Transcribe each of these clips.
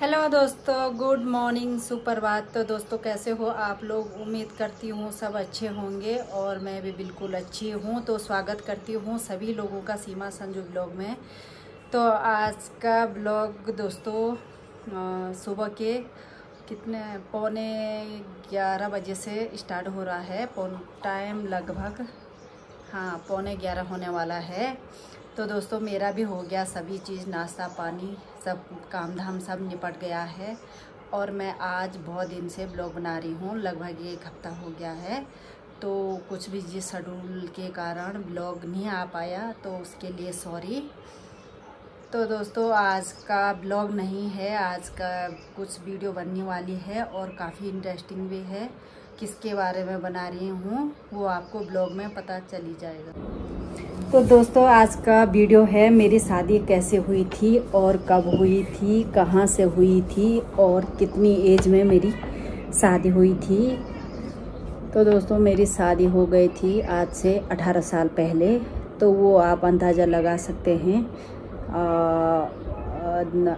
Hello दोस्तों, good morning, सुप्रभात। तो दोस्तों कैसे हो आप लोग? उम्मीद करती हूँ सब अच्छे होंगे और मैं भी बिल्कुल अच्छी हूँ। तो स्वागत करती हूँ सभी लोगों का सीमा संजू ब्लॉग में। तो आज का ब्लॉग दोस्तों सुबह के कितने 11:15 बजे से स्टार्ट हो रहा है। टाइम लगभग 11:15 होने वाला है। तो दोस्तों मेरा भी हो गया सभी चीज़, नाश्ता पानी सब काम धाम सब निपट गया है। और मैं आज बहुत दिन से ब्लॉग बना रही हूँ, लगभग 1 हफ्ता हो गया है। तो कुछ भी जी शेड्यूल के कारण ब्लॉग नहीं आ पाया, तो उसके लिए सॉरी। तो दोस्तों आज का ब्लॉग नहीं है, आज का कुछ वीडियो बनने वाली है और काफ़ी इंटरेस्टिंग भी है। किसके बारे में बना रही हूँ वो आपको ब्लॉग में पता चली जाएगा। तो दोस्तों आज का वीडियो है मेरी शादी कैसे हुई थी और कब हुई थी, कहाँ से हुई थी और कितनी एज में मेरी शादी हुई थी। तो दोस्तों मेरी शादी हो गई थी आज से 18 साल पहले। तो वो आप अंदाज़ा लगा सकते हैं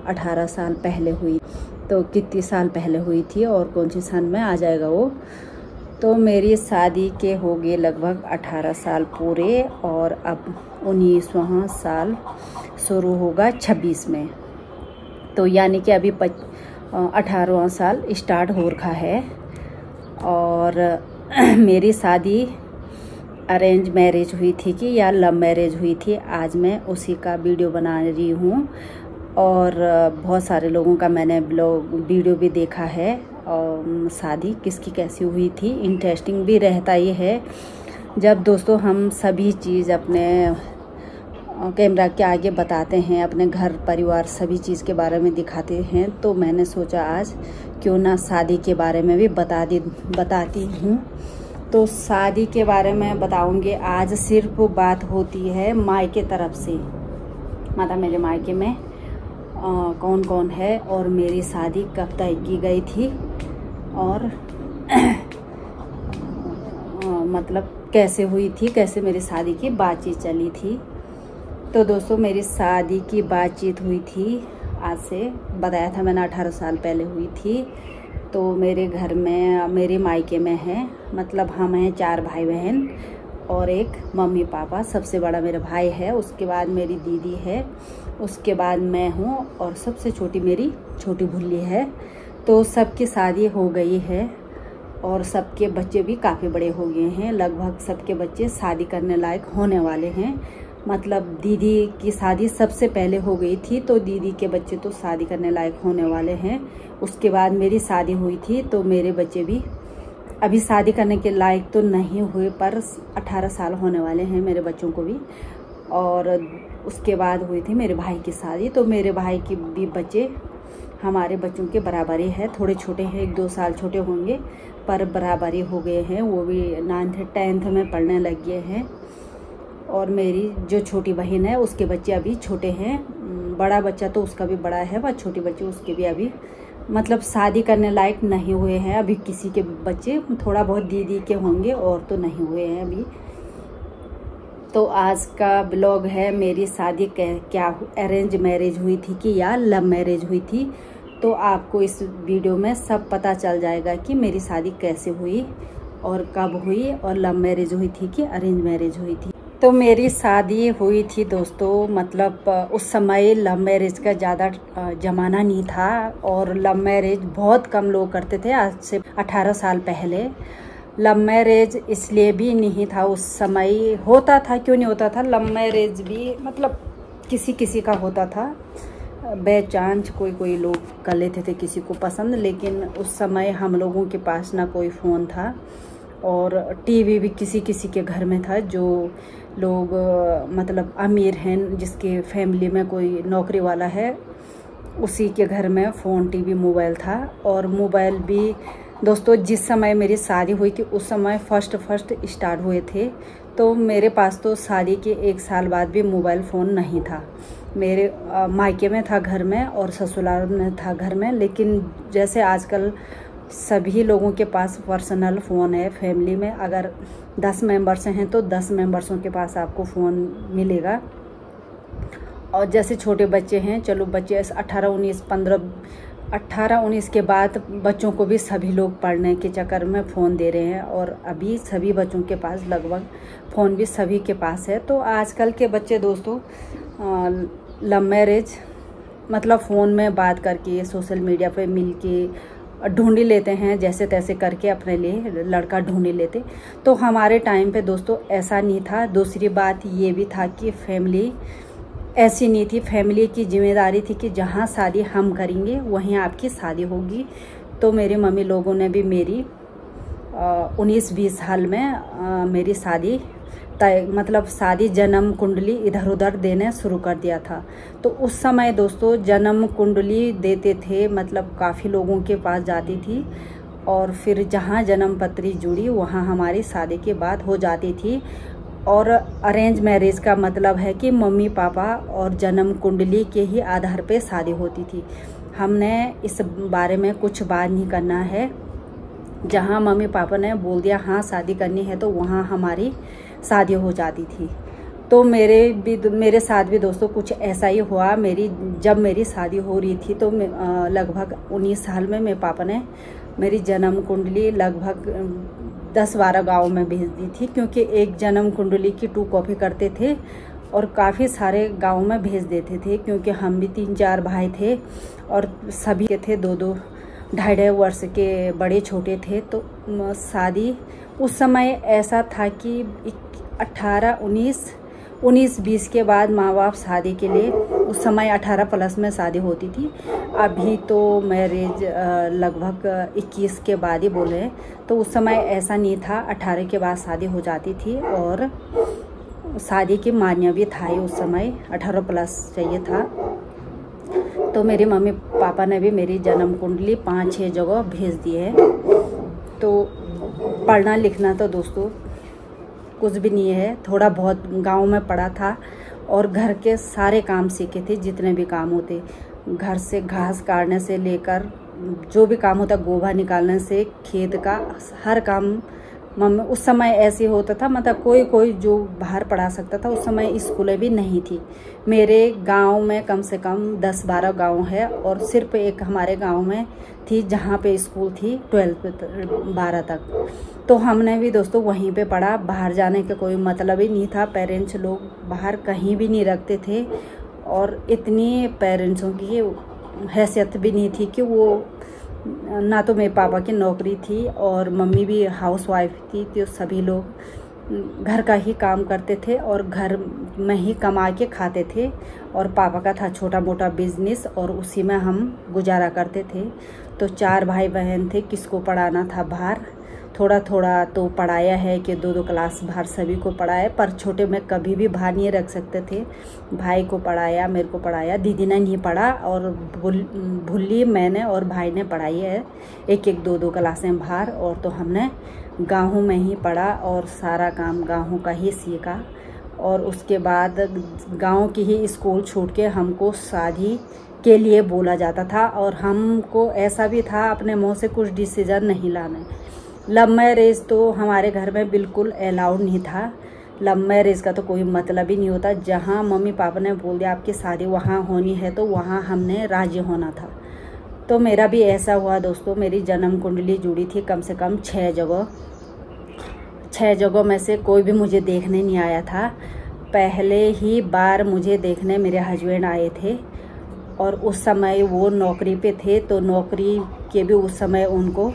18 साल पहले हुई, तो कितने साल पहले हुई थी और कौन सी सन में आ जाएगा वो। तो मेरी शादी के हो गए लगभग 18 साल पूरे और अब 19वां साल शुरू होगा 26 में। तो यानी कि अभी 18वां साल स्टार्ट हो रखा है। और मेरी शादी अरेंज मैरिज हुई थी कि या लव मैरिज हुई थी, आज मैं उसी का वीडियो बना रही हूँ। और बहुत सारे लोगों का मैंने वीडियो भी देखा है और शादी किसकी कैसी हुई थी। इंटरेस्टिंग भी रहता ही है जब दोस्तों हम सभी चीज़ अपने कैमरा के आगे बताते हैं, अपने घर परिवार सभी चीज़ के बारे में दिखाते हैं। तो मैंने सोचा आज क्यों ना शादी के बारे में भी बताती हूँ। तो शादी के बारे में बताऊँगी आज। सिर्फ बात होती है मायके तरफ से, मतलब मेरे मायके में कौन कौन है और मेरी शादी कब तय की गई थी और मतलब कैसे हुई थी, कैसे मेरी शादी की बातचीत चली थी। तो दोस्तों मेरी शादी की बातचीत हुई थी आज से, बताया था मैंने 18 साल पहले हुई थी। तो मेरे घर में मेरे मायके में है, मतलब हम हैं 4 भाई बहन और एक मम्मी पापा। सबसे बड़ा मेरा भाई है, उसके बाद मेरी दीदी है, उसके बाद मैं हूँ और सबसे छोटी मेरी छोटी भुल्ली है। तो सबकी शादी हो गई है और सबके बच्चे भी काफ़ी बड़े हो गए हैं। लगभग सबके बच्चे शादी करने लायक होने वाले हैं। मतलब दीदी की शादी सबसे पहले हो गई थी, तो दीदी के बच्चे तो शादी करने लायक होने वाले हैं। उसके बाद मेरी शादी हुई थी, तो मेरे बच्चे भी अभी शादी करने के लायक तो नहीं हुए, पर 18 साल होने वाले हैं मेरे बच्चों को भी। और उसके बाद हुई थी मेरे भाई की शादी। तो मेरे भाई के भी बच्चे हमारे बच्चों के बराबर ही है, थोड़े छोटे हैं, 1-2 साल छोटे होंगे, पर बराबर ही हो गए हैं। वो भी 9th 10th में पढ़ने लग गए हैं। और मेरी जो छोटी बहन है उसके बच्चे अभी छोटे हैं। बड़ा बच्चा तो उसका भी बड़ा है, वह छोटे बच्चे उसके भी अभी मतलब शादी करने लायक नहीं हुए हैं। अभी किसी के बच्चे थोड़ा बहुत दीदी के होंगे और तो नहीं हुए हैं अभी। तो आज का ब्लॉग है मेरी शादी क्या अरेंज मैरिज हुई थी कि या लव मैरिज हुई थी। तो आपको इस वीडियो में सब पता चल जाएगा कि मेरी शादी कैसे हुई और कब हुई और लव मैरिज हुई थी कि अरेंज मैरिज हुई थी। तो मेरी शादी हुई थी दोस्तों, मतलब उस समय लव मैरिज का ज़्यादा ज़माना नहीं था और लव मैरिज बहुत कम लोग करते थे। आज से 18 साल पहले लव मैरिज इसलिए भी नहीं था उस समय। होता था, क्यों नहीं होता था, लव मैरिज भी मतलब किसी किसी का होता था, बाय चांस कोई लोग कर लेते थे किसी को पसंद। लेकिन उस समय हम लोगों के पास ना कोई फ़ोन था और टीवी भी किसी किसी के घर में था। जो लोग मतलब अमीर हैं, जिसके फैमिली में कोई नौकरी वाला है, उसी के घर में फ़ोन टीवी मोबाइल था। और मोबाइल भी दोस्तों जिस समय मेरी शादी हुई थी उस समय फर्स्ट स्टार्ट हुए थे। तो मेरे पास तो शादी के 1 साल बाद भी मोबाइल फ़ोन नहीं था। मेरे मायके में था घर में और ससुराल में था घर में। लेकिन जैसे आजकल सभी लोगों के पास पर्सनल फ़ोन है, फैमिली में अगर 10 मेंबर्स हैं तो 10 मेंबर्सों के पास आपको फ़ोन मिलेगा। और जैसे छोटे बच्चे हैं, चलो बच्चे 18, 19, 15 18-19 के बाद बच्चों को भी सभी लोग पढ़ने के चक्कर में फ़ोन दे रहे हैं, और अभी सभी बच्चों के पास लगभग फ़ोन भी सभी के पास है। तो आजकल के बच्चे दोस्तों लव मैरिज मतलब फ़ोन में बात करके सोशल मीडिया पे मिल के ढूंढ ही लेते हैं, जैसे तैसे करके अपने लिए लड़का ढूंढ ही लेते। तो हमारे टाइम पे दोस्तों ऐसा नहीं था। दूसरी बात ये भी था कि फैमिली ऐसी नहीं थी। फैमिली की जिम्मेदारी थी कि जहाँ शादी हम करेंगे वहीं आपकी शादी होगी। तो मेरी मम्मी लोगों ने भी मेरी 19-20 साल में मेरी शादी तय मतलब शादी जन्म कुंडली इधर उधर देने शुरू कर दिया था। तो उस समय दोस्तों जन्म कुंडली देते थे, मतलब काफ़ी लोगों के पास जाती थी, और फिर जहाँ जन्म पत्री जुड़ी वहाँ हमारी शादी के बाद हो जाती थी। और अरेंज मैरिज का मतलब है कि मम्मी पापा और जन्म कुंडली के ही आधार पे शादी होती थी। हमने इस बारे में कुछ बात नहीं करना है। जहाँ मम्मी पापा ने बोल दिया हाँ शादी करनी है तो वहाँ हमारी शादी हो जाती थी। तो मेरे साथ भी दोस्तों कुछ ऐसा ही हुआ। जब मेरी शादी हो रही थी तो लगभग 19 साल में मेरे पापा ने मेरी जन्म कुंडली लगभग 10-12 गाँव में भेज दी थी, क्योंकि एक जन्म कुंडली की 2 कॉपी करते थे और काफ़ी सारे गाँव में भेज देते थे, क्योंकि हम भी 3-4 भाई थे और सभी के थे 2-2 ढाई वर्ष के, बड़े छोटे थे। तो शादी उस समय ऐसा था कि 19-20 के बाद माँ बाप शादी के लिए, उस समय 18+ में शादी होती थी। अभी तो मैरिज लगभग 21 के बाद ही बोले हैं। तो उस समय ऐसा नहीं था, 18 के बाद शादी हो जाती थी, और शादी की मान्य भी था ही उस समय, 18+ चाहिए था। तो मेरे मम्मी पापा ने भी मेरी जन्म कुंडली 5-6 जगह भेज दी है। तो पढ़ना लिखना तो दोस्तों कुछ भी नहीं है, थोड़ा बहुत गांव में पढ़ा था, और घर के सारे काम सीखे थे, जितने भी काम होते, घर से घास काटने से लेकर जो भी काम होता, गोबर निकालने से खेत का हर काम मम्मी। उस समय ऐसे होता था, मतलब कोई जो बाहर पढ़ा सकता था। उस समय स्कूलें भी नहीं थी। मेरे गांव में कम से कम 10-12 गांव है, और सिर्फ एक हमारे गांव में थी जहां पे स्कूल थी 12 तक। तो हमने भी दोस्तों वहीं पे पढ़ा। बाहर जाने का कोई मतलब ही नहीं था। पेरेंट्स लोग बाहर कहीं भी नहीं रखते थे, और इतनी पेरेंट्सों की हैसियत भी नहीं थी कि वो, ना तो मेरे पापा की नौकरी थी और मम्मी भी हाउसवाइफ थी। तो सभी लोग घर का ही काम करते थे और घर में ही कमा के खाते थे, और पापा का था छोटा मोटा बिजनेस, और उसी में हम गुजारा करते थे। तो 4 भाई बहन थे, किसको पढ़ाना था बाहर, थोड़ा थोड़ा तो पढ़ाया है कि 2-2 क्लास बाहर सभी को पढ़ाया, पर छोटे में कभी भी बाहर नहीं रख सकते थे। भाई को पढ़ाया, मेरे को पढ़ाया, दीदी ने नहीं पढ़ा, और भुल्ली मैंने और भाई ने पढ़ाई है 1-1, 2-2 क्लासें बाहर। और तो हमने गाँव में ही पढ़ा और सारा काम गाँव का ही सीखा। और उसके बाद गाँव की ही स्कूल छूट के हमको शादी के लिए बोला जाता था, और हमको ऐसा भी था अपने मुँह से कुछ डिसीजन नहीं लाना। लव मैरिज तो हमारे घर में बिल्कुल अलाउड नहीं था। लव मैरिज का तो कोई मतलब ही नहीं होता। जहाँ मम्मी पापा ने बोल दिया आपकी शादी वहाँ होनी है, तो वहाँ हमने राजी होना था। तो मेरा भी ऐसा हुआ दोस्तों। मेरी जन्म कुंडली जुड़ी थी कम से कम 6 जगह। 6 जगह में से कोई भी मुझे देखने नहीं आया था। पहले ही बार मुझे देखने मेरे हस्बैंड आए थे, और उस समय वो नौकरी पे थे। तो नौकरी के भी उस समय उनको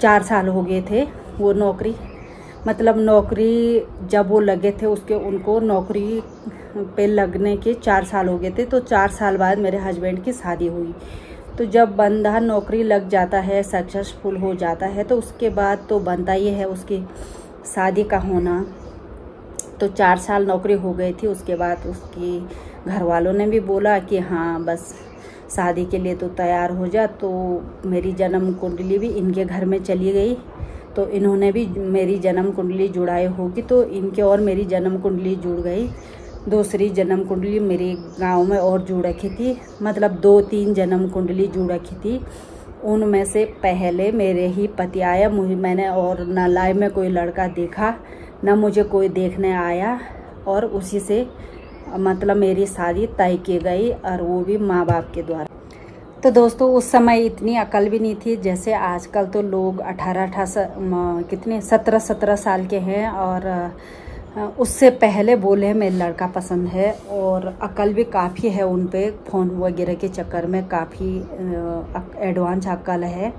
4 साल हो गए थे। वो नौकरी मतलब नौकरी जब वो लगे थे उसके उनको नौकरी पे लगने के 4 साल हो गए थे। तो 4 साल बाद मेरे हस्बैंड की शादी हुई। तो जब बंदा नौकरी लग जाता है, सक्सेसफुल हो जाता है, तो उसके बाद तो बनता ही है उसकी शादी का होना। तो 4 साल नौकरी हो गई थी। उसके बाद उसकी घर वालों ने भी बोला कि हाँ बस शादी के लिए तो तैयार हो जा। तो मेरी जन्म कुंडली भी इनके घर में चली गई। तो इन्होंने भी मेरी जन्म कुंडली जुड़ाई होगी, तो इनके और मेरी जन्म कुंडली जुड़ गई। दूसरी जन्म कुंडली मेरे गांव में और जुड़ रखी थी, मतलब 2-3 जन्म कुंडली जुड़ रखी थी। उनमें से पहले मेरे ही पति आया, मैंने और न लाइफ में कोई लड़का देखा, न मुझे कोई देखने आया, और उसी से मतलब मेरी शादी तय की गई, और वो भी माँ बाप के द्वारा। तो दोस्तों उस समय इतनी अकल भी नहीं थी, जैसे आजकल तो लोग 17 साल के हैं और उससे पहले बोले मेरा लड़का पसंद है, और अकल भी काफ़ी है उन पे, फ़ोन वगैरह के चक्कर में काफ़ी एडवांस अकल है।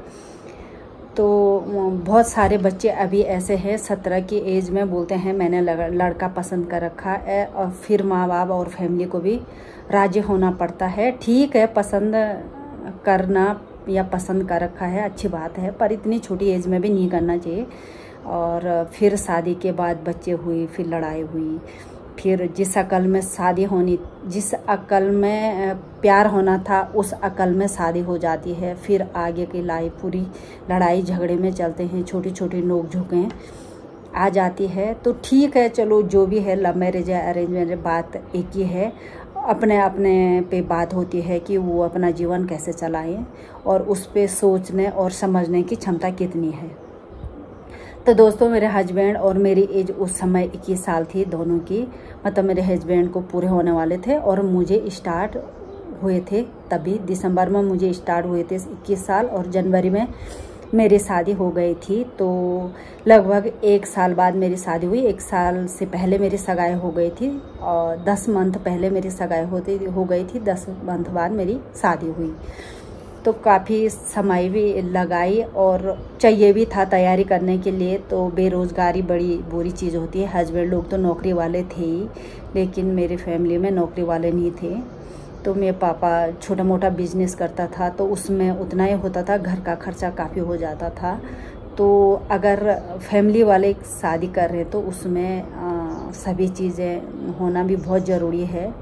तो बहुत सारे बच्चे अभी ऐसे हैं 17 की एज में बोलते हैं मैंने लड़का पसंद कर रखा है, और फिर माँ बाप और फैमिली को भी राज़ी होना पड़ता है। ठीक है, पसंद करना या पसंद कर रखा है अच्छी बात है, पर इतनी छोटी एज में भी नहीं करना चाहिए। और फिर शादी के बाद बच्चे हुई, फिर लड़ाई हुई, फिर जिस अकल में शादी होनी, जिस अकल में प्यार होना था उस अकल में शादी हो जाती है। फिर आगे की लाइफ पूरी लड़ाई झगड़े में चलते हैं, छोटी छोटी नोक झोंकें आ जाती है। तो ठीक है, चलो जो भी है, लव मैरिज या अरेंज मैरिज बात एक ही है, अपने अपने पे बात होती है कि वो अपना जीवन कैसे चलाएं और उस पे सोचने और समझने की क्षमता कितनी है। तो दोस्तों मेरे हस्बैंड और मेरी एज उस समय 21 साल थी दोनों की, मतलब मेरे हस्बैंड को पूरे होने वाले थे और मुझे स्टार्ट हुए थे तभी, दिसंबर में मुझे स्टार्ट हुए थे 21 साल और जनवरी में मेरी शादी हो गई थी। तो लगभग 1 साल बाद मेरी शादी हुई। 1 साल से पहले मेरी सगाई हो गई थी और 10 मंथ पहले मेरी सगाई हो गई थी, 10 मंथ बाद मेरी शादी हुई। तो काफ़ी समय भी लगाई और चाहिए भी था तैयारी करने के लिए। तो बेरोज़गारी बड़ी बुरी चीज़ होती है। हस्बैंड लोग तो नौकरी वाले थे ही, लेकिन मेरी फैमिली में नौकरी वाले नहीं थे। तो मेरे पापा छोटा मोटा बिजनेस करता था, तो उसमें उतना ही होता था, घर का खर्चा काफ़ी हो जाता था। तो अगर फैमिली वाले शादी कर रहे तो उसमें सभी चीज़ें होना भी बहुत ज़रूरी है,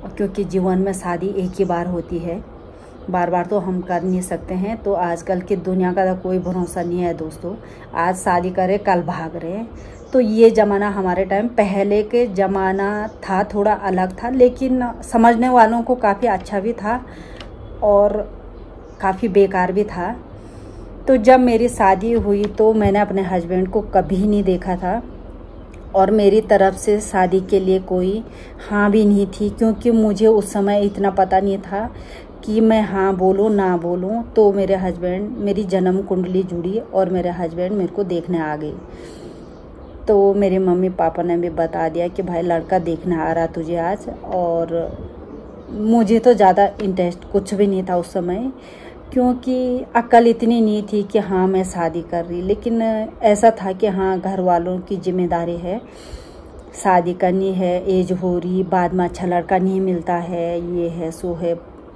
क्योंकि जीवन में शादी एक ही बार होती है, बार बार तो हम कर नहीं सकते हैं। तो आजकल की दुनिया का तो कोई भरोसा नहीं है दोस्तों, आज शादी करे कल भाग रहे हैं। तो ये ज़माना हमारे टाइम पहले के ज़माना था, थोड़ा अलग था, लेकिन समझने वालों को काफ़ी अच्छा भी था और काफ़ी बेकार भी था। तो जब मेरी शादी हुई तो मैंने अपने हस्बैंड को कभी नहीं देखा था और मेरी तरफ से शादी के लिए कोई हाँ भी नहीं थी, क्योंकि मुझे उस समय इतना पता नहीं था कि मैं हाँ बोलूँ ना बोलूँ। तो मेरे हस्बैंड, मेरी जन्म कुंडली जुड़ी और मेरे हस्बैंड मेरे को देखने आ गए। तो मेरे मम्मी पापा ने भी बता दिया कि भाई लड़का देखने आ रहा तुझे आज। और मुझे तो ज़्यादा इंटरेस्ट कुछ भी नहीं था उस समय, क्योंकि अक्ल इतनी नहीं थी कि हाँ मैं शादी कर रही। लेकिन ऐसा था कि हाँ घर वालों की जिम्मेदारी है, शादी करनी है, एज हो रही, बाद में अच्छा लड़का नहीं मिलता है, ये है सो है,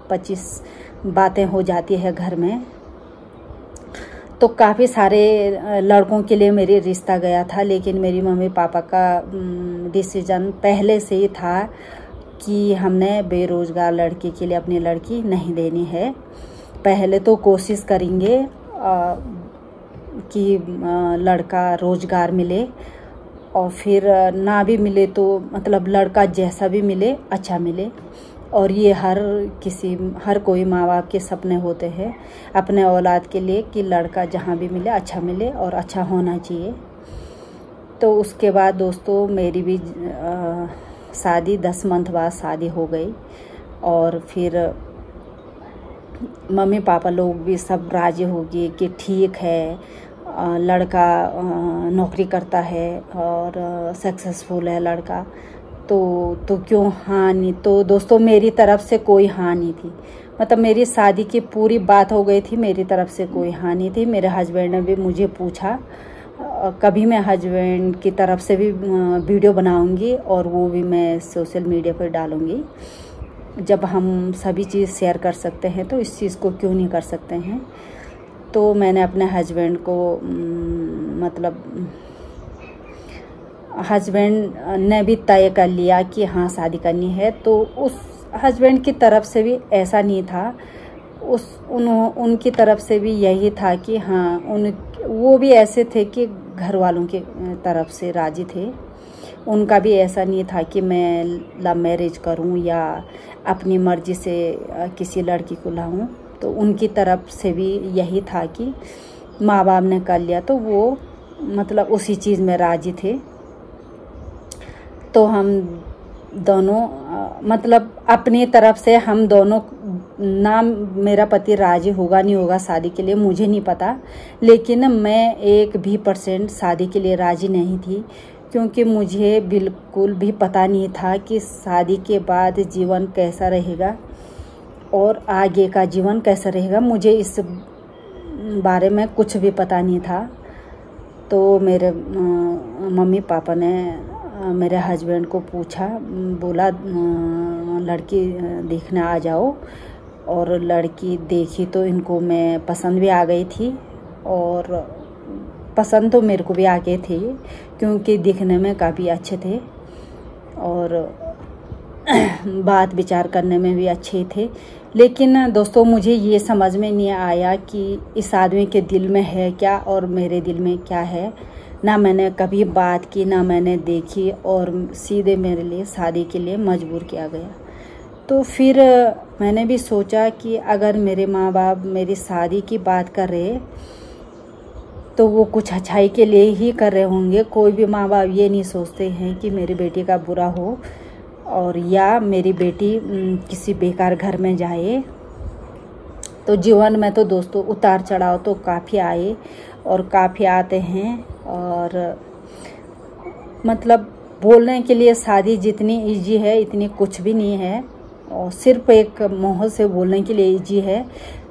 25 बातें हो जाती है घर में। तो काफ़ी सारे लड़कों के लिए मेरी रिश्ता गया था, लेकिन मेरी मम्मी पापा का डिसीजन पहले से ही था कि हमने बेरोज़गार लड़के के लिए अपनी लड़की नहीं देनी है। पहले तो कोशिश करेंगे कि लड़का रोज़गार मिले, और फिर ना भी मिले तो मतलब लड़का जैसा भी मिले अच्छा मिले। और ये हर कोई माँ बाप के सपने होते हैं अपने औलाद के लिए कि लड़का जहाँ भी मिले अच्छा मिले और अच्छा होना चाहिए। तो उसके बाद दोस्तों मेरी भी शादी 10 मंथ बाद शादी हो गई, और फिर मम्मी पापा लोग भी सब राज़ी हो गए कि ठीक है, लड़का नौकरी करता है और सक्सेसफुल है लड़का, तो क्यों हाँ नहीं। तो दोस्तों मेरी तरफ से कोई हाँ नहीं थी, मतलब मेरी शादी की पूरी बात हो गई थी, मेरी तरफ से कोई हाँ नहीं थी। मेरे हस्बैंड ने भी मुझे पूछा, कभी मैं हस्बैंड की तरफ से भी वीडियो बनाऊंगी और वो भी मैं सोशल मीडिया पर डालूंगी। जब हम सभी चीज़ शेयर कर सकते हैं तो इस चीज़ को क्यों नहीं कर सकते हैं। तो मैंने अपने हस्बैंड को मतलब हस्बैंड ने भी तय कर लिया कि हाँ शादी करनी है। तो उस हस्बैंड की तरफ से भी ऐसा नहीं था, उनकी तरफ से भी यही था कि हाँ वो भी ऐसे थे कि घर वालों की तरफ से राज़ी थे। उनका भी ऐसा नहीं था कि मैं लव मैरिज करूं या अपनी मर्ज़ी से किसी लड़की को लाऊं। तो उनकी तरफ से भी यही था कि माँ बाप ने कर लिया तो वो मतलब उसी चीज़ में राज़ी थे। तो हम दोनों मतलब अपनी तरफ से हम दोनों ना मेरा पति राजी होगा नहीं होगा शादी के लिए मुझे नहीं पता, लेकिन मैं 1% शादी के लिए राजी नहीं थी, क्योंकि मुझे बिल्कुल भी पता नहीं था कि शादी के बाद जीवन कैसा रहेगा और आगे का जीवन कैसा रहेगा। मुझे इस बारे में कुछ भी पता नहीं था। तो मेरे मम्मी पापा ने मेरे हस्बैंड को पूछा, बोला लड़की देखने आ जाओ, और लड़की देखी तो इनको मैं पसंद भी आ गई थी, और पसंद तो मेरे को भी आ गए थे क्योंकि दिखने में काफ़ी अच्छे थे और बात विचार करने में भी अच्छे थे। लेकिन दोस्तों मुझे ये समझ में नहीं आया कि इस आदमी के दिल में है क्या और मेरे दिल में क्या है। ना मैंने कभी बात की, ना मैंने देखी, और सीधे मेरे लिए शादी के लिए मजबूर किया गया। तो फिर मैंने भी सोचा कि अगर मेरे माँ बाप मेरी शादी की बात कर रहे तो वो कुछ अच्छाई के लिए ही कर रहे होंगे। कोई भी माँ बाप ये नहीं सोचते हैं कि मेरी बेटी का बुरा हो और या मेरी बेटी किसी बेकार घर में जाए। तो जीवन में तो दोस्तों उतार चढ़ाव तो काफ़ी आए और काफ़ी आते हैं, और मतलब बोलने के लिए शादी जितनी इजी है इतनी कुछ भी नहीं है, और सिर्फ एक मुँह से बोलने के लिए इजी है,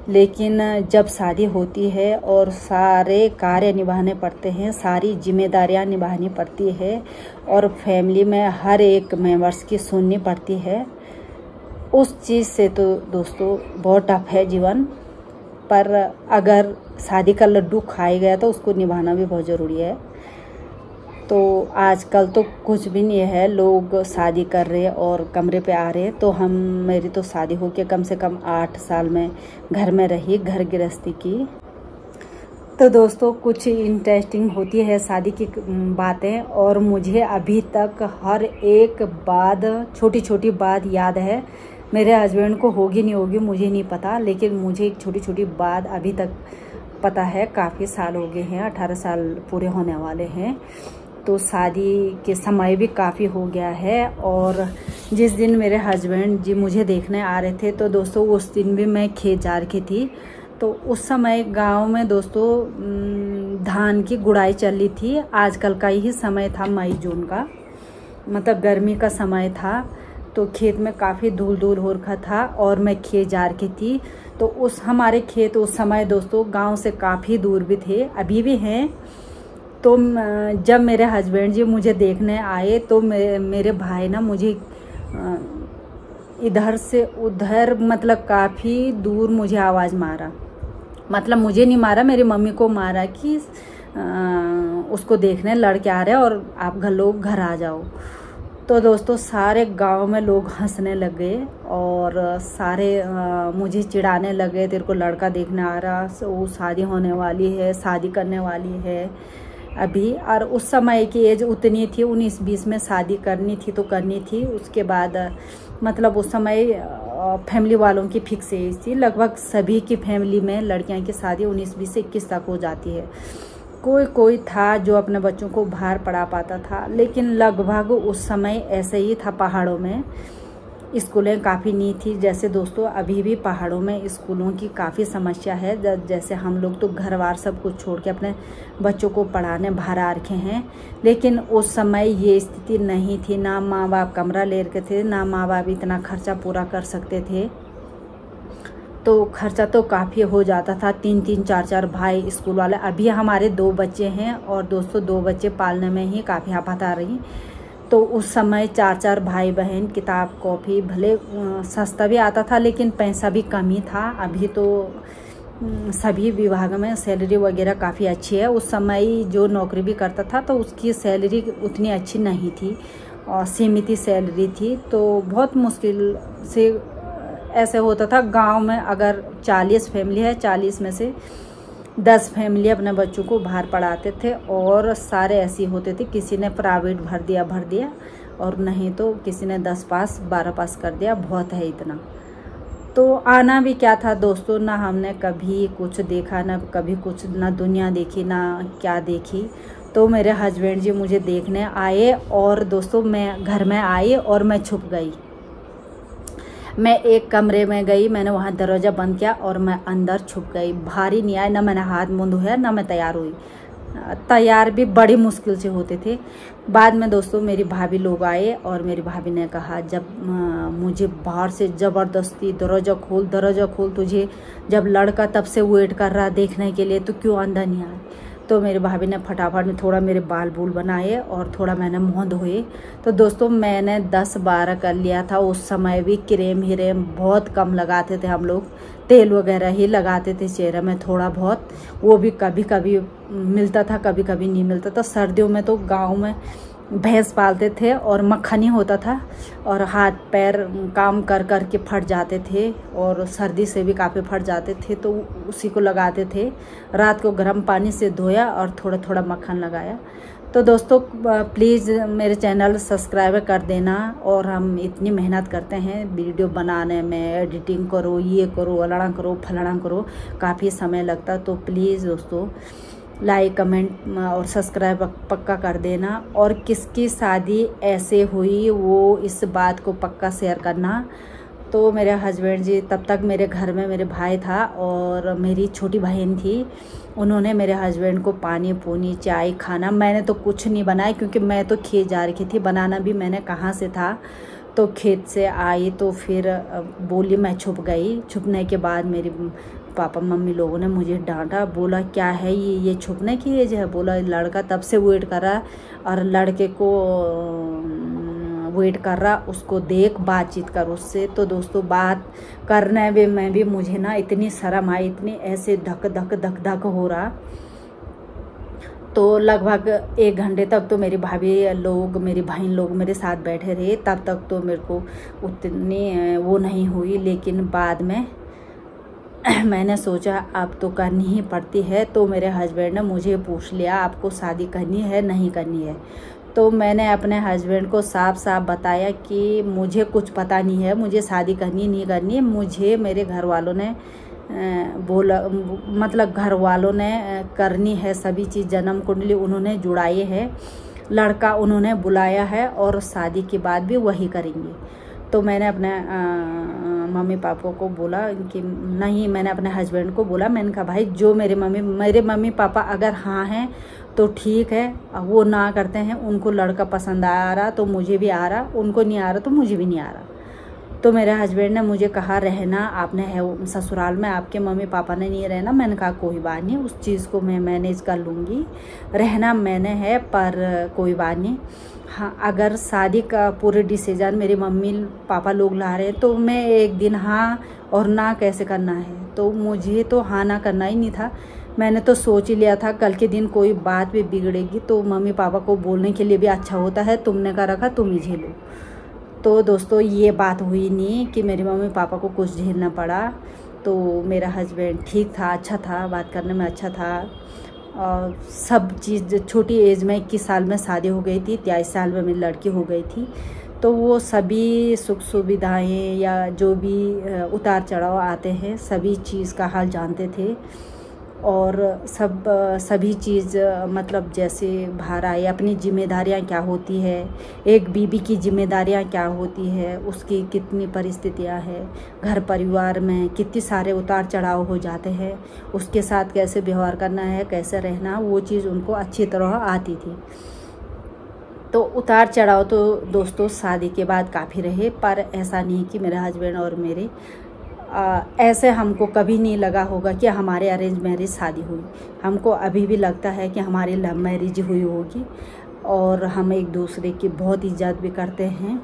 लेकिन जब शादी होती है और सारे कार्य निभाने पड़ते हैं, सारी जिम्मेदारियां निभानी पड़ती है, और फैमिली में हर एक मेंबर्स की सुननी पड़ती है, उस चीज़ से तो दोस्तों बहुत टफ है जीवन। पर अगर शादी का लड्डू खाया गया तो उसको निभाना भी बहुत ज़रूरी है। तो आजकल तो कुछ भी नहीं है, लोग शादी कर रहे और कमरे पे आ रहे। तो मेरी तो शादी हो के कम से कम 8 साल में घर में रही, घर गृहस्थी की। तो दोस्तों कुछ इंटरेस्टिंग होती है शादी की बातें, और मुझे अभी तक हर एक बात, छोटी छोटी बात याद है। मेरे हस्बैंड को होगी नहीं होगी मुझे नहीं पता, लेकिन मुझे एक छोटी छोटी बात अभी तक पता है। काफ़ी साल हो गए हैं, 18 साल पूरे होने वाले हैं। तो शादी के समय भी काफ़ी हो गया है, और जिस दिन मेरे हस्बैंड जी मुझे देखने आ रहे थे तो दोस्तों उस दिन भी मैं खेत जा रही थी। तो उस समय गांव में दोस्तों धान की गुड़ाई चल रही थी। आजकल का ही समय था, मई जून का, मतलब गर्मी का समय था। तो खेत में काफ़ी धूल धूल हो रखा था और मैं खेत जा रही थी। तो हमारे खेत उस समय दोस्तों गांव से काफ़ी दूर भी थे, अभी भी हैं। तो जब मेरे हस्बैंड जी मुझे देखने आए तो मेरे भाई ना मुझे इधर से उधर, मतलब काफ़ी दूर मुझे आवाज़ मारा, मतलब मुझे नहीं मारा, मेरी मम्मी को मारा कि उसको देखने लड़के आ रहे हैं और आप घर आ जाओ। तो दोस्तों सारे गांव में लोग हंसने लगे और सारे मुझे चिढ़ाने लगे, तेरे को लड़का देखने आ रहा, वो शादी होने वाली है, शादी करने वाली है अभी। और उस समय की एज उतनी थी, 19-20 में शादी करनी थी तो करनी थी। उसके बाद मतलब उस समय फैमिली वालों की फिक्स एज थी, लगभग सभी की फैमिली में लड़कियां की शादी 19-20 से 21 तक हो जाती है। कोई था जो अपने बच्चों को बाहर पढ़ा पाता था, लेकिन लगभग उस समय ऐसे ही था। पहाड़ों में स्कूलें काफ़ी नहीं थी। जैसे दोस्तों अभी भी पहाड़ों में स्कूलों की काफ़ी समस्या है। जैसे हम लोग तो घर बार सब कुछ छोड़ के अपने बच्चों को पढ़ाने बाहर आ रखे हैं, लेकिन उस समय ये स्थिति नहीं थी। ना माँ बाप कमरा ले रखे थे, ना माँ बाप इतना खर्चा पूरा कर सकते थे। तो खर्चा तो काफ़ी हो जाता था, 3-3, 4-4 भाई स्कूल वाले। अभी हमारे 2 बच्चे हैं और दोस्तों 2 बच्चे पालने में ही काफ़ी आफत आ रही। तो उस समय 4-4 भाई बहन, किताब कॉपी भले सस्ता भी आता था लेकिन पैसा भी कम ही था। अभी तो सभी विभाग में सैलरी वगैरह काफ़ी अच्छी है। उस समय जो नौकरी भी करता था तो उसकी सैलरी उतनी अच्छी नहीं थी और सीमित सैलरी थी। तो बहुत मुश्किल से ऐसे होता था। गांव में अगर 40 फैमिली है, 40 में से 10 फैमिली अपने बच्चों को बाहर पढ़ाते थे, और सारे ऐसे होते थे, किसी ने प्राइवेट भर दिया और नहीं तो किसी ने 10 पास 12 पास कर दिया, बहुत है इतना। तो आना भी क्या था दोस्तों, ना हमने कभी कुछ देखा, ना कभी कुछ, ना दुनिया देखी, ना क्या देखी। तो मेरे हस्बैंड जी मुझे देखने आए और दोस्तों मैं घर में आई और मैं छुप गई। मैं एक कमरे में गई, मैंने वहाँ दरवाज़ा बंद किया और मैं अंदर छुप गई। भारी नहीं आया, ना मैंने हाथ मुँह धोया, ना मैं तैयार हुई। तैयार भी बड़ी मुश्किल से होते थे। बाद में दोस्तों मेरी भाभी लोग आए और मेरी भाभी ने कहा, जब मुझे बाहर से ज़बरदस्ती दरवाज़ा खोल, तुझे जब लड़का तब से वेट कर रहा देखने के लिए, तो क्यों अंदर नहीं आया। तो मेरी भाभी ने फटाफट में थोड़ा मेरे बाल बूल बनाए और थोड़ा मैंने मुँह धोए। तो दोस्तों मैंने 10-12 कर लिया था। उस समय भी क्रीम हीरेम बहुत कम लगाते थे हम लोग, तेल वगैरह ही लगाते थे चेहरे में थोड़ा बहुत, वो भी कभी कभी मिलता था, कभी कभी नहीं मिलता था। सर्दियों में तो गांव में भैंस पालते थे और मक्खन ही होता था और हाथ पैर काम कर कर के फट जाते थे और सर्दी से भी काफ़ी फट जाते थे, तो उसी को लगाते थे। रात को गर्म पानी से धोया और थोड़ा थोड़ा मक्खन लगाया। तो दोस्तों प्लीज़ मेरे चैनल सब्सक्राइब कर देना। और हम इतनी मेहनत करते हैं वीडियो बनाने में, एडिटिंग करो, ये करो, अलाना करो, फलाना करो, काफ़ी समय लगता। तो प्लीज़ दोस्तों लाइक कमेंट और सब्सक्राइब पक्का कर देना। और किसकी शादी ऐसे हुई वो इस बात को पक्का शेयर करना। तो मेरे हस्बैंड जी, तब तक मेरे घर में मेरे भाई था और मेरी छोटी बहन थी। उन्होंने मेरे हस्बैंड को पानी पूनी चाय खाना, मैंने तो कुछ नहीं बनाया क्योंकि मैं तो खेत जा रही थी। बनाना भी मैंने कहाँ से था। तो खेत से आई तो फिर बोली, मैं छुप गई। छुपने के बाद मेरी पापा मम्मी लोगों ने मुझे डांटा, बोला क्या है ये छुपने की एज है। बोला लड़का तब से वेट कर रहा और लड़के को वेट कर रहा, उसको देख, बातचीत कर उससे। तो दोस्तों बात करने में भी मुझे ना इतनी शर्म आई, इतनी ऐसे धक धक धक धक हो रहा। तो लगभग 1 घंटे तक तो मेरी भाभी लोग, मेरी बहन लोग मेरे साथ बैठे रहे। तब तक तो मेरे को उतनी वो नहीं हुई, लेकिन बाद में मैंने सोचा अब तो करनी ही पड़ती है। तो मेरे हस्बैंड ने मुझे पूछ लिया, आपको शादी करनी है नहीं करनी है। तो मैंने अपने हस्बैंड को साफ साफ बताया कि मुझे कुछ पता नहीं है, मुझे शादी करनी नहीं करनी। मुझे मेरे घर वालों ने बोला, मतलब घर वालों ने करनी है सभी चीज़, जन्म कुंडली उन्होंने जुड़ाई है, लड़का उन्होंने बुलाया है और शादी के बाद भी वही करेंगे। तो मैंने अपने मम्मी पापा को बोला कि नहीं, मैंने अपने हस्बैंड को बोला, मैंने कहा भाई जो मेरे मम्मी पापा अगर हाँ हैं तो ठीक है, वो ना करते हैं, उनको लड़का पसंद आ रहा तो मुझे भी आ रहा, उनको नहीं आ रहा तो मुझे भी नहीं आ रहा। तो मेरे हस्बैंड ने मुझे कहा रहना आपने है ससुराल में, आपके मम्मी पापा ने नहीं रहना। मैंने कहा कोई बात नहीं, उस चीज़ को मैं मैनेज कर लूँगी, रहना मैंने है, पर कोई बात नहीं। हाँ, अगर शादी का पूरे डिसीजन मेरे मम्मी पापा लोग ला रहे हैं तो मैं एक दिन हाँ और ना कैसे करना है। तो मुझे तो हाँ ना करना ही नहीं था। मैंने तो सोच ही लिया था कल के दिन कोई बात भी बिगड़ेगी तो मम्मी पापा को बोलने के लिए भी अच्छा होता है, तुमने का रखा तुम ही झेलो। तो दोस्तों ये बात हुई नहीं कि मेरे मम्मी पापा को कुछ झेलना पड़ा। तो मेरा हस्बैंड ठीक था, अच्छा था, बात करने में अच्छा था और सब चीज़। छोटी एज में 21 साल में शादी हो गई थी, 23 साल में मेरी लड़की हो गई थी। तो वो सभी सुख सुविधाएं या जो भी उतार चढ़ाव आते हैं सभी चीज़ का हाल जानते थे। और सभी चीज़ मतलब जैसे बाहर आए, अपनी जिम्मेदारियां क्या होती है, एक बीवी की जिम्मेदारियां क्या होती है, उसकी कितनी परिस्थितियां हैं, घर परिवार में कितने सारे उतार चढ़ाव हो जाते हैं, उसके साथ कैसे व्यवहार करना है, कैसे रहना, वो चीज़ उनको अच्छी तरह आती थी। तो उतार चढ़ाव तो दोस्तों शादी के बाद काफ़ी रहे, पर ऐसा नहीं कि मेरे हस्बैंड और मेरे ऐसे हमको कभी नहीं लगा होगा कि हमारे अरेंज मैरिज शादी हुई। हमको अभी भी लगता है कि हमारी लव मैरिज हुई होगी। और हम एक दूसरे की बहुत इज्जत भी करते हैं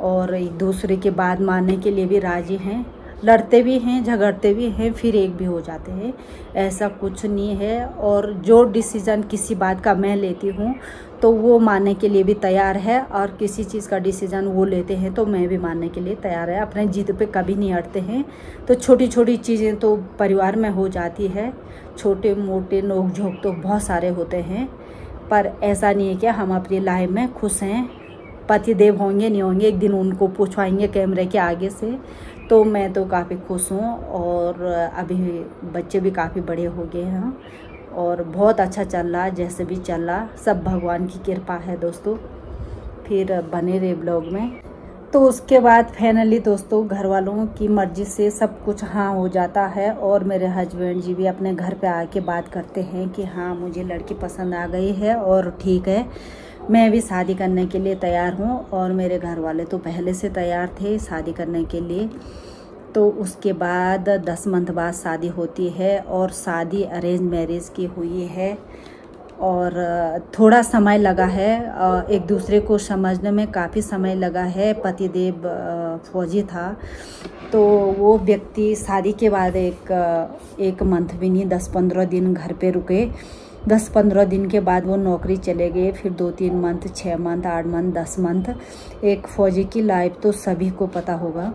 और एक दूसरे की बात मानने के लिए भी राज़ी हैं, लड़ते भी हैं, झगड़ते भी हैं, फिर एक भी हो जाते हैं, ऐसा कुछ नहीं है। और जो डिसीज़न किसी बात का मैं लेती हूँ तो वो मानने के लिए भी तैयार है, और किसी चीज़ का डिसीज़न वो लेते हैं तो मैं भी मानने के लिए तैयार है। अपने जिद पे कभी नहीं अड़ते हैं। तो छोटी छोटी चीज़ें तो परिवार में हो जाती है, छोटे मोटे नोक झोंक तो बहुत सारे होते हैं, पर ऐसा नहीं है कि हम अपनी लाइफ में खुश हैं। पति देव होंगे नहीं होंगे, एक दिन उनको पूछवाएंगे कैमरे के आगे से। तो मैं तो काफ़ी खुश हूँ और अभी बच्चे भी काफ़ी बड़े हो गए हैं और बहुत अच्छा चल रहा, जैसे भी चल रहा, सब भगवान की कृपा है दोस्तों। फिर बने रहे ब्लॉग में। तो उसके बाद फाइनली दोस्तों घर वालों की मर्जी से सब कुछ हाँ हो जाता है और मेरे हस्बैंड जी भी अपने घर पे आके बात करते हैं कि हाँ मुझे लड़की पसंद आ गई है और ठीक है, मैं भी शादी करने के लिए तैयार हूँ। और मेरे घर वाले तो पहले से तैयार थे शादी करने के लिए। तो उसके बाद 10 मंथ बाद शादी होती है और शादी अरेंज मैरिज की हुई है और थोड़ा समय लगा है, एक दूसरे को समझने में काफ़ी समय लगा है। पतिदेव फौजी था, तो वो व्यक्ति शादी के बाद एक मंथ भी नहीं 10-15 दिन घर पे रुके। 10-15 दिन के बाद वो नौकरी चले गए। फिर 2-3 मंथ, 6 मंथ, 8 मंथ, 10 मंथ। एक फ़ौजी की लाइफ तो सभी को पता होगा,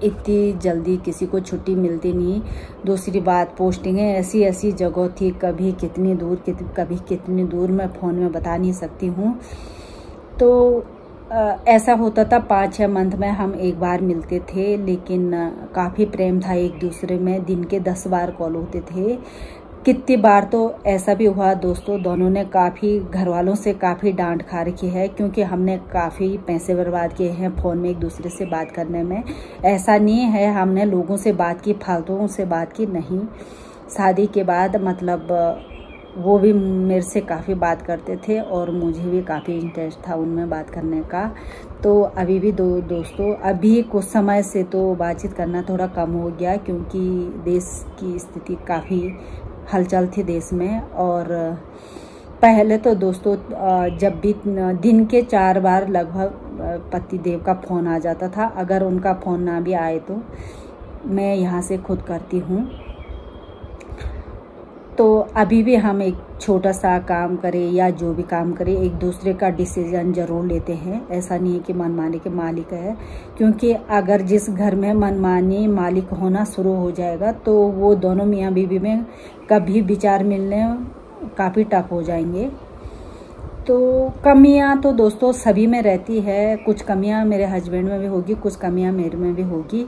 इतनी जल्दी किसी को छुट्टी मिलती नहीं। दूसरी बात, पोस्टिंगें ऐसी ऐसी जगह थी, कभी कितनी दूर मैं फ़ोन में बता नहीं सकती हूँ। तो ऐसा होता था 5-6 मंथ में हम एक बार मिलते थे, लेकिन काफ़ी प्रेम था एक दूसरे में। दिन के 10 बार कॉल होते थे। कितनी बार तो ऐसा भी हुआ दोस्तों, दोनों ने काफ़ी घर वालों से काफ़ी डांट खा रखी है, क्योंकि हमने काफ़ी पैसे बर्बाद किए हैं फ़ोन में एक दूसरे से बात करने में। ऐसा नहीं है हमने लोगों से बात की, फालतुओं से बात की नहीं। शादी के बाद मतलब वो भी मेरे से काफ़ी बात करते थे और मुझे भी काफ़ी इंटरेस्ट था उनमें बात करने का। तो अभी भी दोस्तों अभी कुछ समय से तो बातचीत करना थोड़ा कम हो गया, क्योंकि देश की स्थिति काफ़ी हलचल थी देश में। और पहले तो दोस्तों जब भी दिन के 4 बार लगभग पतिदेव का फ़ोन आ जाता था। अगर उनका फ़ोन ना भी आए तो मैं यहाँ से खुद करती हूँ। तो अभी भी हम एक छोटा सा काम करें या जो भी काम करें, एक दूसरे का डिसीजन ज़रूर लेते हैं। ऐसा नहीं है कि मनमानी के मालिक है, क्योंकि अगर जिस घर में मनमानी मालिक होना शुरू हो जाएगा तो वो दोनों मियाँ बीवी में कभी विचार मिलने काफ़ी टफ हो जाएंगे। तो कमियां तो दोस्तों सभी में रहती है, कुछ कमियां मेरे हस्बैंड में भी होगी, कुछ कमियां मेरे में भी होगी,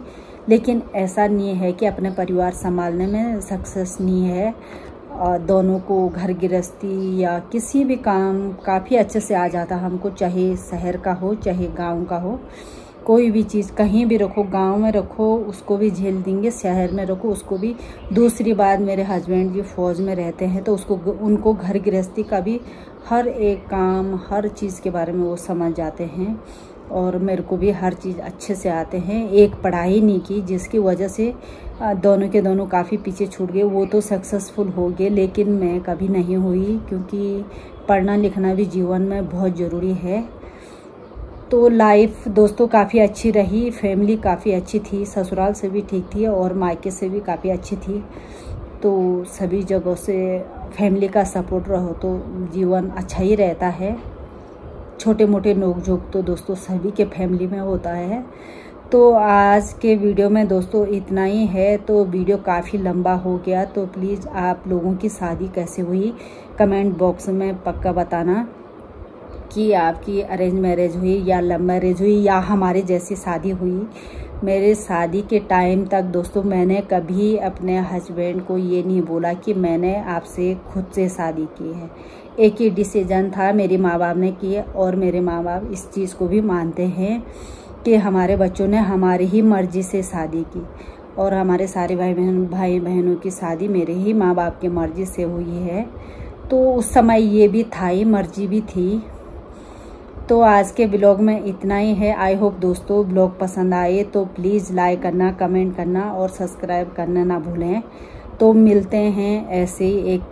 लेकिन ऐसा नहीं है कि अपने परिवार संभालने में सक्सेस नहीं है। दोनों को घर गृहस्थी या किसी भी काम काफ़ी अच्छे से आ जाता हमको, चाहे शहर का हो चाहे गांव का हो। कोई भी चीज़ कहीं भी रखो, गांव में रखो उसको भी झेल देंगे, शहर में रखो उसको भी। दूसरी बात, मेरे हस्बैंड जी फौज में रहते हैं, तो उनको घर गृहस्थी का भी हर एक काम, हर चीज़ के बारे में वो समझ जाते हैं। और मेरे को भी हर चीज़ अच्छे से आते हैं। एक पढ़ाई नहीं की जिसकी वजह से दोनों के दोनों काफ़ी पीछे छूट गए। वो तो सक्सेसफुल हो गए, लेकिन मैं कभी नहीं हुई, क्योंकि पढ़ना लिखना भी जीवन में बहुत ज़रूरी है। तो लाइफ दोस्तों काफ़ी अच्छी रही, फैमिली काफ़ी अच्छी थी, ससुराल से भी ठीक थी और मायके से भी काफ़ी अच्छी थी। तो सभी जगहों से फैमिली का सपोर्ट रहो तो जीवन अच्छा ही रहता है। छोटे मोटे नोक झोंक तो दोस्तों सभी के फैमिली में होता है। तो आज के वीडियो में दोस्तों इतना ही है। तो वीडियो काफ़ी लंबा हो गया, तो प्लीज़ आप लोगों की शादी कैसे हुई कमेंट बॉक्स में पक्का बताना कि आपकी अरेंज मैरिज हुई या लव मैरिज हुई या हमारे जैसी शादी हुई। मेरे शादी के टाइम तक दोस्तों मैंने कभी अपने हस्बैंड को ये नहीं बोला कि मैंने आपसे खुद से शादी की है। एक ही डिसीजन था मेरे माँ बाप ने किए, और मेरे माँ बाप इस चीज़ को भी मानते हैं कि हमारे बच्चों ने हमारी ही मर्ज़ी से शादी की, और हमारे सारे भाई बहनों की शादी मेरे ही माँ बाप की मर्ज़ी से हुई है। तो उस समय ये भी था ही, मर्जी भी थी। तो आज के ब्लॉग में इतना ही है। आई होप दोस्तों ब्लॉग पसंद आए तो प्लीज़ लाइक करना, कमेंट करना और सब्सक्राइब करना ना भूलें। तो मिलते हैं ऐसे ही एक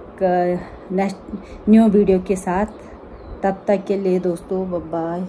नेक्स्ट न्यू वीडियो के साथ। तब तक के लिए दोस्तों बाय बाय।